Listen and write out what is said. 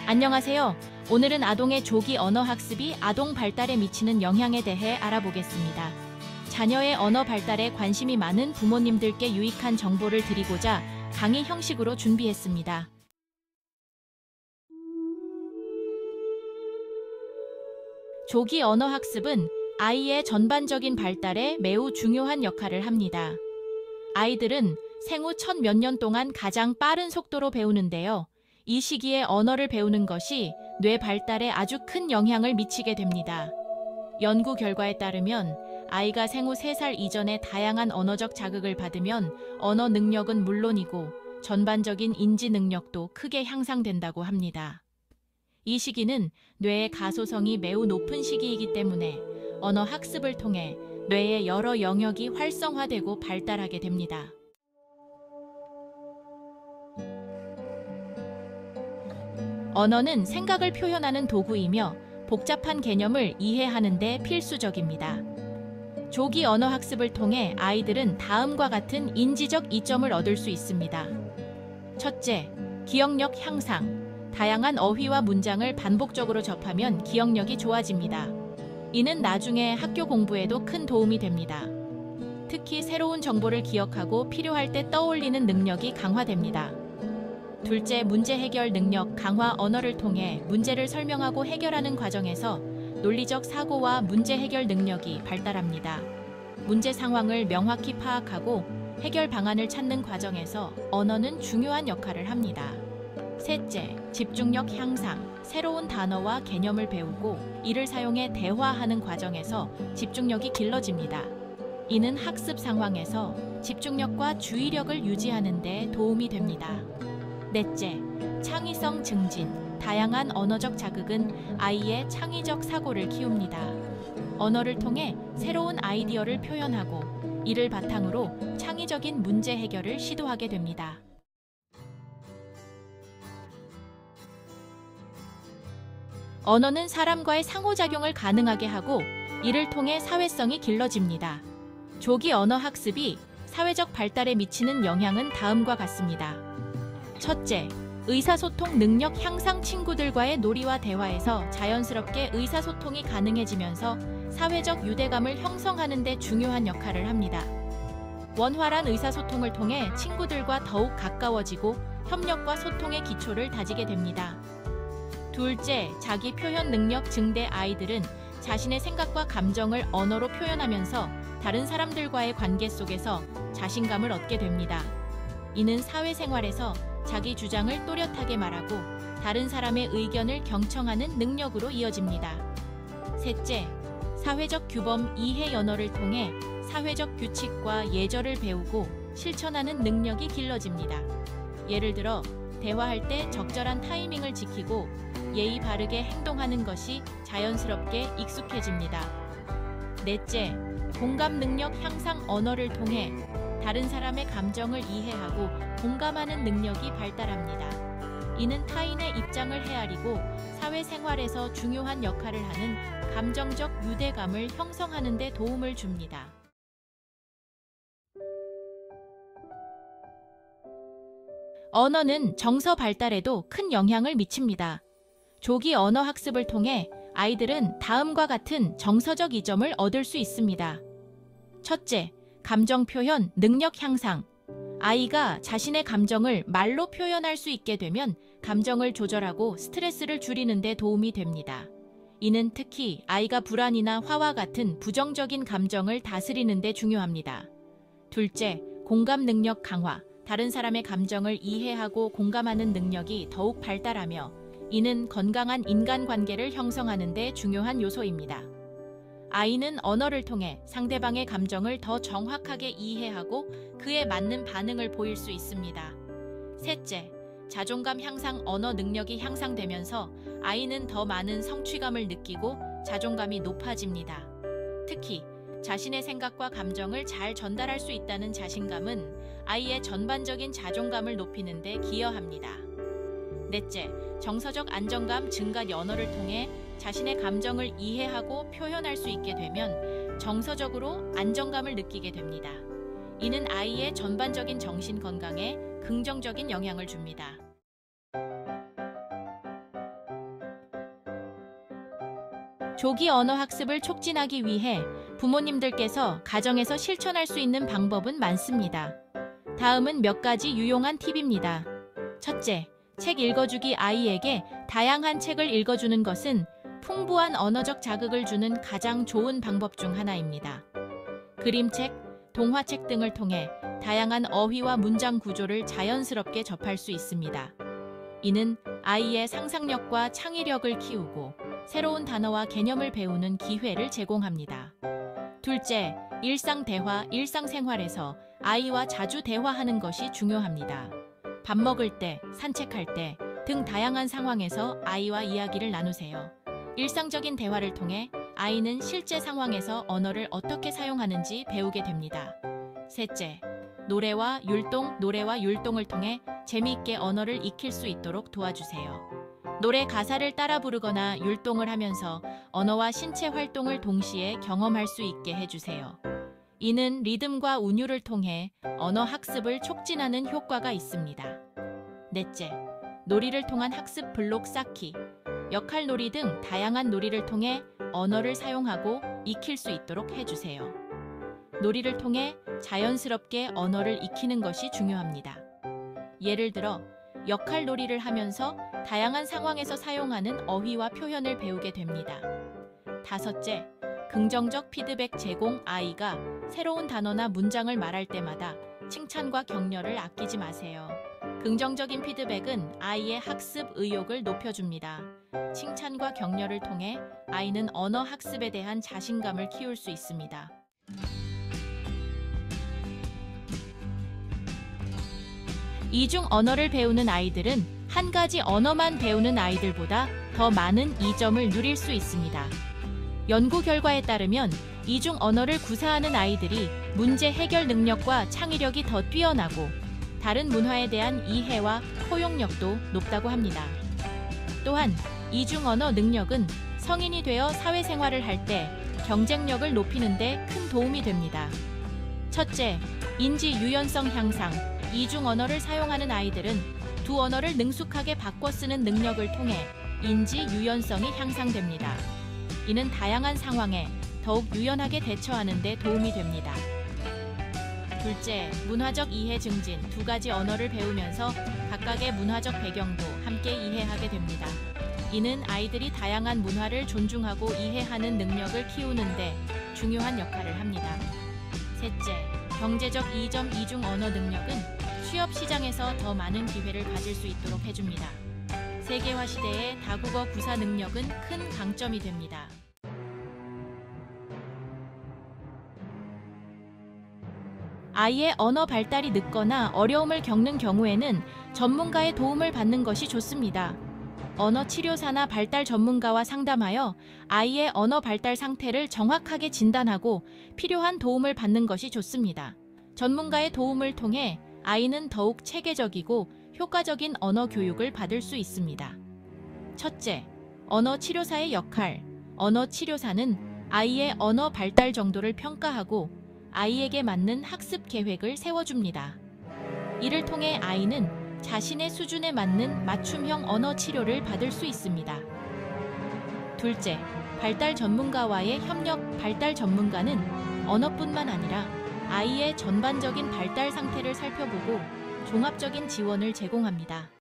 안녕하세요. 오늘은 아동의 조기 언어 학습이 아동 발달에 미치는 영향에 대해 알아보겠습니다. 자녀의 언어 발달에 관심이 많은 부모님들께 유익한 정보를 드리고자 강의 형식으로 준비했습니다. 조기 언어 학습은 아이의 전반적인 발달에 매우 중요한 역할을 합니다. 아이들은 생후 첫 몇 년 동안 가장 빠른 속도로 배우는데요. 이 시기에 언어를 배우는 것이 뇌 발달에 아주 큰 영향을 미치게 됩니다. 연구 결과에 따르면 아이가 생후 3살 이전에 다양한 언어적 자극을 받으면 언어 능력은 물론이고 전반적인 인지 능력도 크게 향상된다고 합니다. 이 시기는 뇌의 가소성이 매우 높은 시기이기 때문에 언어 학습을 통해 뇌의 여러 영역이 활성화되고 발달하게 됩니다. 언어는 생각을 표현하는 도구이며 복잡한 개념을 이해하는 데 필수적입니다. 조기 언어 학습을 통해 아이들은 다음과 같은 인지적 이점을 얻을 수 있습니다. 첫째, 기억력 향상. 다양한 어휘와 문장을 반복적으로 접하면 기억력이 좋아집니다. 이는 나중에 학교 공부에도 큰 도움이 됩니다. 특히 새로운 정보를 기억하고 필요할 때 떠올리는 능력이 강화됩니다. 둘째, 문제 해결 능력 강화. 언어를 통해 문제를 설명하고 해결하는 과정에서 논리적 사고와 문제 해결 능력이 발달합니다. 문제 상황을 명확히 파악하고 해결 방안을 찾는 과정에서 언어는 중요한 역할을 합니다. 셋째, 집중력 향상. 새로운 단어와 개념을 배우고 이를 사용해 대화하는 과정에서 집중력이 길러집니다. 이는 학습 상황에서 집중력과 주의력을 유지하는 데 도움이 됩니다. 넷째, 창의성 증진. 다양한 언어적 자극은 아이의 창의적 사고를 키웁니다. 언어를 통해 새로운 아이디어를 표현하고 이를 바탕으로 창의적인 문제 해결을 시도하게 됩니다. 언어는 사람과의 상호작용을 가능하게 하고 이를 통해 사회성이 길러집니다. 조기 언어 학습이 사회적 발달에 미치는 영향은 다음과 같습니다. 첫째, 의사소통 능력 향상. 친구들과의 놀이와 대화에서 자연스럽게 의사소통이 가능해지면서 사회적 유대감을 형성하는 데 중요한 역할을 합니다. 원활한 의사소통을 통해 친구들과 더욱 가까워지고 협력과 소통의 기초를 다지게 됩니다. 둘째, 자기 표현 능력 증대. 아이들은 자신의 생각과 감정을 언어로 표현하면서 다른 사람들과의 관계 속에서 자신감을 얻게 됩니다. 이는 사회생활에서 자기 주장을 또렷하게 말하고 다른 사람의 의견을 경청하는 능력으로 이어집니다. 셋째, 사회적 규범 이해. 언어를 통해 사회적 규칙과 예절을 배우고 실천하는 능력이 길러집니다. 예를 들어 대화할 때 적절한 타이밍을 지키고 예의 바르게 행동하는 것이 자연스럽게 익숙해집니다. 넷째, 공감 능력 향상. 언어를 통해 다른 사람의 감정을 이해하고 공감하는 능력이 발달합니다. 이는 타인의 입장을 헤아리고 사회생활에서 중요한 역할을 하는 감정적 유대감을 형성하는 데 도움을 줍니다. 언어는 정서 발달에도 큰 영향을 미칩니다. 조기 언어 학습을 통해 아이들은 다음과 같은 정서적 이점을 얻을 수 있습니다. 첫째, 감정 표현 능력 향상. 아이가 자신의 감정을 말로 표현할 수 있게 되면 감정을 조절하고 스트레스를 줄이는 데 도움이 됩니다. 이는 특히 아이가 불안이나 화와 같은 부정적인 감정을 다스리는 데 중요합니다. 둘째, 공감 능력 강화. 다른 사람의 감정을 이해하고 공감하는 능력이 더욱 발달하며 이는 건강한 인간관계를 형성하는 데 중요한 요소입니다. 아이는 언어를 통해 상대방의 감정을 더 정확하게 이해하고 그에 맞는 반응을 보일 수 있습니다. 셋째, 자존감 향상. 언어 능력이 향상되면서 아이는 더 많은 성취감을 느끼고 자존감이 높아집니다. 특히 자신의 생각과 감정을 잘 전달할 수 있다는 자신감은 아이의 전반적인 자존감을 높이는 데 기여합니다. 넷째, 정서적 안정감 증가. 언어를 통해 자신의 감정을 이해하고 표현할 수 있게 되면 정서적으로 안정감을 느끼게 됩니다. 이는 아이의 전반적인 정신 건강에 긍정적인 영향을 줍니다. 조기 언어 학습을 촉진하기 위해 부모님들께서 가정에서 실천할 수 있는 방법은 많습니다. 다음은 몇 가지 유용한 팁입니다. 첫째, 책 읽어주기. 아이에게 다양한 책을 읽어주는 것은 풍부한 언어적 자극을 주는 가장 좋은 방법 중 하나입니다. 그림책, 동화책 등을 통해 다양한 어휘와 문장 구조를 자연스럽게 접할 수 있습니다. 이는 아이의 상상력과 창의력을 키우고 새로운 단어와 개념을 배우는 기회를 제공합니다. 둘째, 일상 대화. 일상생활에서 아이와 자주 대화하는 것이 중요합니다. 밥 먹을 때, 산책할 때 등 다양한 상황에서 아이와 이야기를 나누세요. 일상적인 대화를 통해 아이는 실제 상황에서 언어를 어떻게 사용하는지 배우게 됩니다. 셋째, 노래와 율동. 노래와 율동을 통해 재미있게 언어를 익힐 수 있도록 도와주세요. 노래 가사를 따라 부르거나 율동을 하면서 언어와 신체 활동을 동시에 경험할 수 있게 해주세요. 이는 리듬과 운율을 통해 언어 학습을 촉진하는 효과가 있습니다. 넷째, 놀이를 통한 학습. 블록 쌓기. 역할놀이 등 다양한 놀이를 통해 언어를 사용하고 익힐 수 있도록 해주세요. 놀이를 통해 자연스럽게 언어를 익히는 것이 중요합니다. 예를 들어 역할놀이를 하면서 다양한 상황에서 사용하는 어휘와 표현을 배우게 됩니다. 다섯째, 긍정적 피드백 제공. 아이가 새로운 단어나 문장을 말할 때마다 칭찬과 격려를 아끼지 마세요. 긍정적인 피드백은 아이의 학습 의욕을 높여줍니다. 칭찬과 격려를 통해 아이는 언어 학습에 대한 자신감을 키울 수 있습니다. 이중 언어를 배우는 아이들은 한 가지 언어만 배우는 아이들보다 더 많은 이점을 누릴 수 있습니다. 연구 결과에 따르면 이중 언어를 구사하는 아이들이 문제 해결 능력과 창의력이 더 뛰어나고 다른 문화에 대한 이해와 포용력도 높다고 합니다. 또한 이중 언어 능력은 성인이 되어 사회생활을 할 때 경쟁력을 높이는 데 큰 도움이 됩니다. 첫째, 인지 유연성 향상. 이중 언어를 사용하는 아이들은 두 언어를 능숙하게 바꿔 쓰는 능력을 통해 인지 유연성이 향상됩니다. 이는 다양한 상황에 더욱 유연하게 대처하는 데 도움이 됩니다. 둘째, 문화적 이해 증진. 두 가지 언어를 배우면서 각각의 문화적 배경도 함께 이해하게 됩니다. 이는 아이들이 다양한 문화를 존중하고 이해하는 능력을 키우는 데 중요한 역할을 합니다. 셋째, 경제적 이점. 이중 언어 능력은 취업 시장에서 더 많은 기회를 가질 수 있도록 해줍니다. 세계화 시대의 다국어 구사 능력은 큰 강점이 됩니다. 아이의 언어 발달이 늦거나 어려움을 겪는 경우에는 전문가의 도움을 받는 것이 좋습니다. 언어 치료사나 발달 전문가와 상담하여 아이의 언어 발달 상태를 정확하게 진단하고 필요한 도움을 받는 것이 좋습니다. 전문가의 도움을 통해 아이는 더욱 체계적이고 효과적인 언어 교육을 받을 수 있습니다. 첫째, 언어 치료사의 역할. 언어 치료사는 아이의 언어 발달 정도를 평가하고 아이에게 맞는 학습 계획을 세워줍니다. 이를 통해 아이는 자신의 수준에 맞는 맞춤형 언어 치료를 받을 수 있습니다. 둘째, 발달 전문가와의 협력. 발달 전문가는 언어뿐만 아니라 아이의 전반적인 발달 상태를 살펴보고 종합적인 지원을 제공합니다.